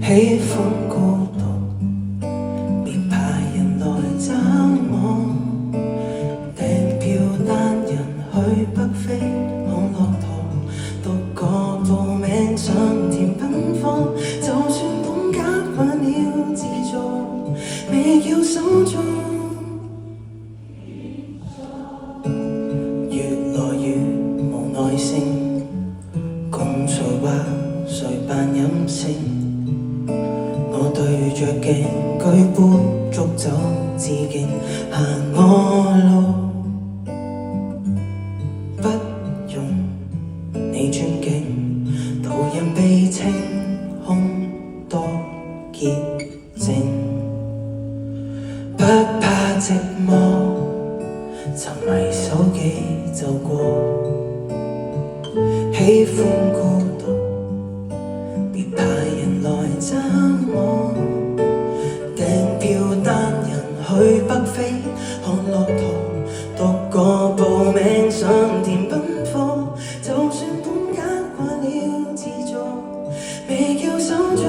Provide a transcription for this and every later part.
喜歡孤獨，別怕人來找我。訂票單人去北非看駱駝，獨個報名上甜品坊，就算本家慣了自助，未叫手足。越來越無耐性，共誰或誰扮任性。我對着鏡舉杯祝酒致敬，行我路不用你尊敬，途人被清空多潔淨，不怕寂寞，沉迷手機就過，喜歡孤獨，別怕人來找我。訂票單人去北非看駱駝，獨個報名上甜品坊，就算本家慣了自助，未叫手掌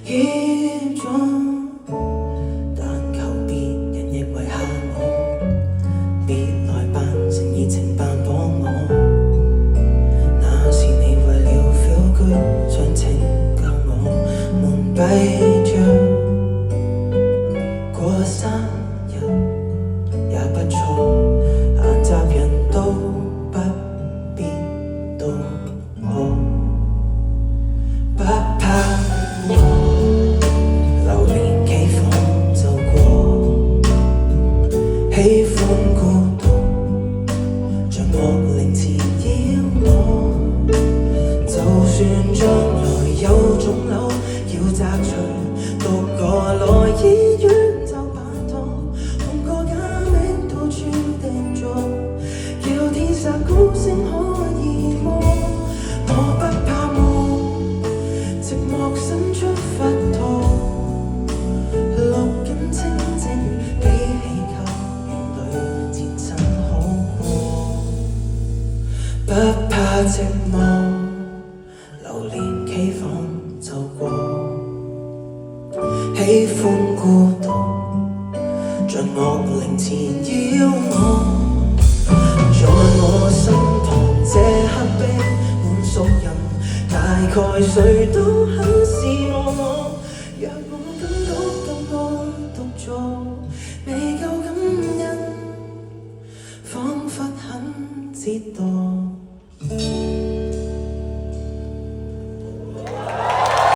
協助。但求別人亦為下我，別來扮成熱情扮幫我。那時你為了 feel good 詳情教我，門閉着過生日也不錯，閒雜人都不必到我，不怕我流連企房就過，喜歡孤獨，像惡靈纏繞我。就算將來有腫瘤要摘除，獨個來醫院就辦妥，換個假名到處訂座，叫天煞孤星可以摸。我不怕夢，寂寞伸出佛陀，錄緊清靜，比起給園裏前塵好過。不怕寂寞，流連企房就過，喜歡孤獨，像惡靈纏繞我。在我身旁這刻悲滿熟人，大概誰都很是我。若我感到更愛獨坐，未夠感恩，彷彿很折墮。